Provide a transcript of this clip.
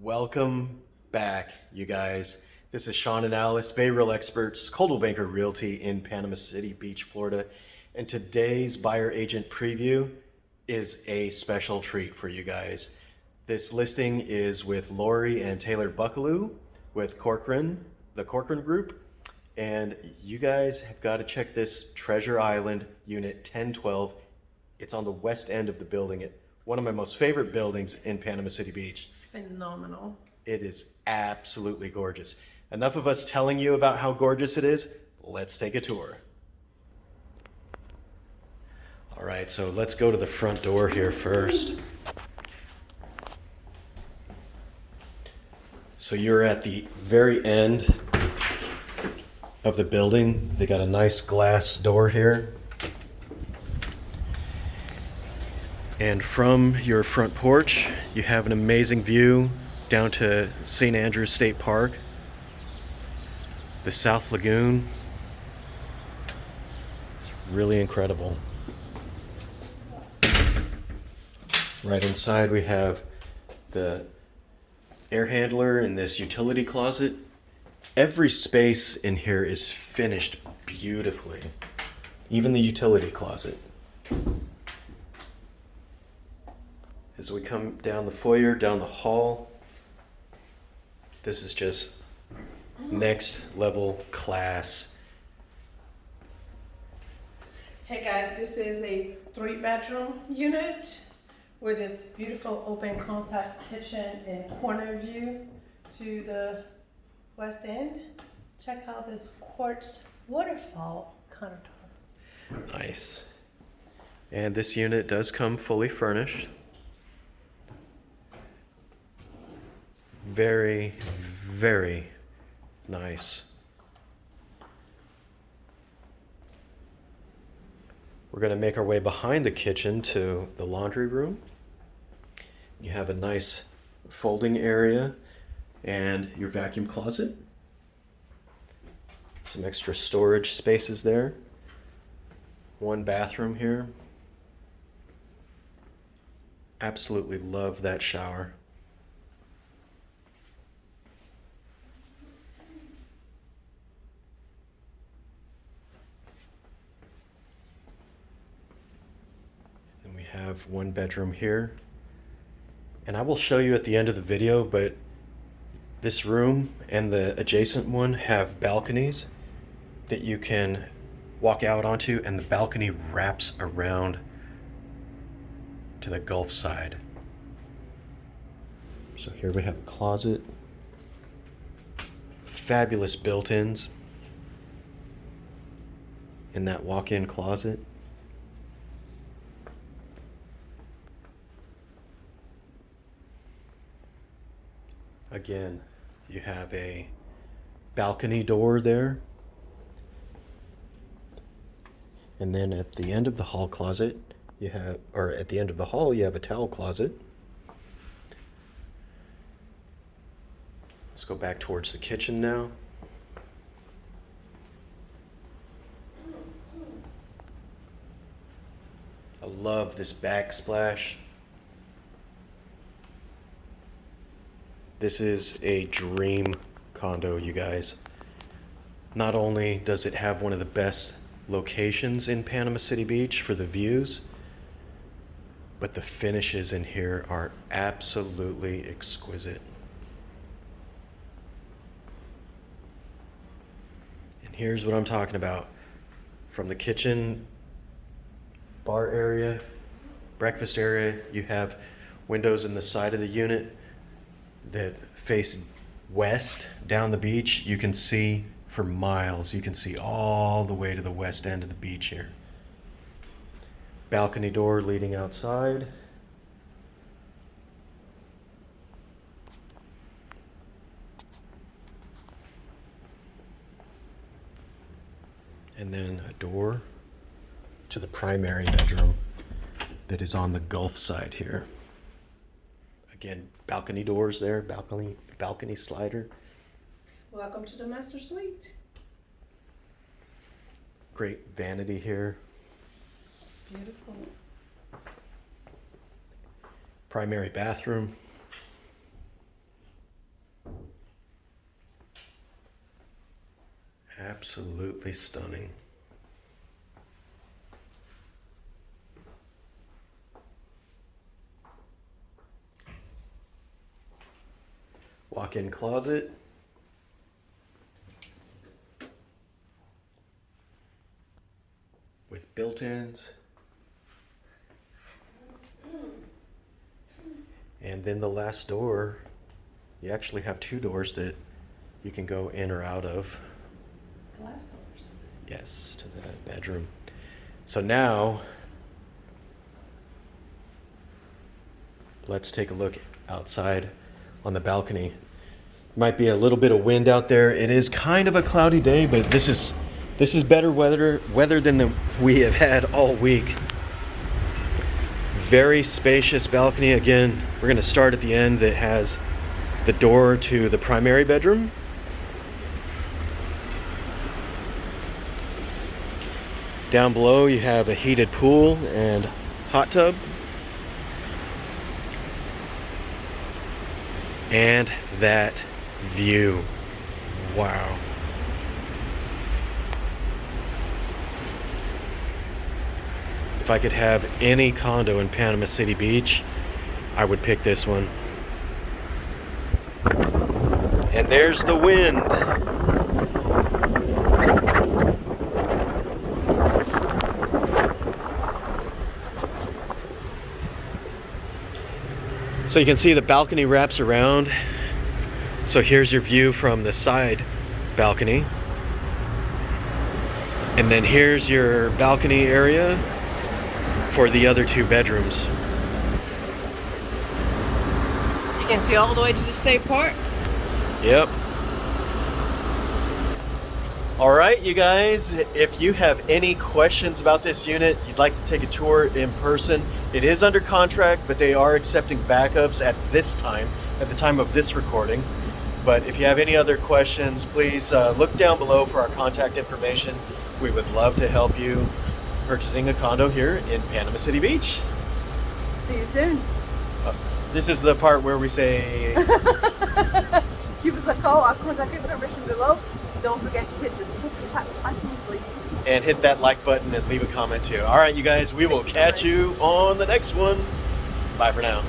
Welcome back, you guys. This is Sean and Alice, Bay Real Experts, Coldwell Banker Realty in Panama City Beach, Florida. And today's buyer agent preview is a special treat for you guys. This listing is with Lori and Taylor Buckalew with Corcoran, the Corcoran Group. And you guys have got to check this Treasure Island Unit 1012. It's on the west end of the building. One of my most favorite buildings in Panama City Beach. Phenomenal. It is absolutely gorgeous. Enough of us telling you about how gorgeous it is. Let's take a tour. All right, so let's go to the front door here first. So you're at the very end of the building. They got a nice glass door here. And from your front porch, you have an amazing view down to St. Andrews State Park, the South Lagoon. It's really incredible. Right inside we have the air handler and this utility closet. Every space in here is finished beautifully, even the utility closet. As we come down the foyer, down the hall, this is just next level class. Hey guys, this is a 3-bedroom unit with this beautiful open concept kitchen and corner view to the west end. Check out this quartz waterfall countertop. Nice. And this unit does come fully furnished. Very, very nice. We're going to make our way behind the kitchen to the laundry room. You have a nice folding area and your vacuum closet. Some extra storage spaces there. One bathroom here. Absolutely love that shower. Have one bedroom here, and I will show you at the end of the video, but this room and the adjacent one have balconies that you can walk out onto, and the balcony wraps around to the Gulf side. So here we have a closet, fabulous built-ins in that walk-in closet. Again, you have a balcony door there. And then at the end of the hall closet, at the end of the hall, you have a towel closet. Let's go back towards the kitchen now. I love this backsplash. This is a dream condo, you guys. Not only does it have one of the best locations in Panama City Beach for the views, but the finishes in here are absolutely exquisite. And here's what I'm talking about. From the kitchen, bar area, breakfast area, you have windows in the side of the unit that face west down the beach. You can see for miles. You can see all the way to the west end of the beach here. Balcony door leading outside. And then a door to the primary bedroom that is on the Gulf side here. Again, balcony doors there, balcony slider. Welcome to the master suite. Great vanity here. Beautiful. Primary bathroom. Absolutely stunning. Walk-in closet. With built-ins. And then the last door, you actually have two doors that you can go in or out of. Glass doors. Yes, to the bedroom. So now, let's take a look outside on the balcony. Might be a little bit of wind out there. It is kind of a cloudy day, but this is better weather than we have had all week. Very spacious balcony. Again, we're going to start at the end that has the door to the primary bedroom. Down below you have a heated pool and hot tub. And that view. Wow. If I could have any condo in Panama City Beach, I would pick this one. And there's the wind. So you can see the balcony wraps around. So here's your view from the side balcony. And then here's your balcony area for the other two bedrooms. You can see all the way to the state park. Yep. All right, you guys, if you have any questions about this unit, you'd like to take a tour in person, it is under contract, but they are accepting backups at this time, at the time of this recording. But if you have any other questions, please look down below for our contact information. We would love to help you purchasing a condo here in Panama City Beach. See you soon. This is the part where we say... Give us a call. Our contact information below. Don't forget to hit the subscribe button, please. And hit that like button and leave a comment too. All right, you guys, we will catch you on the next one. Bye for now.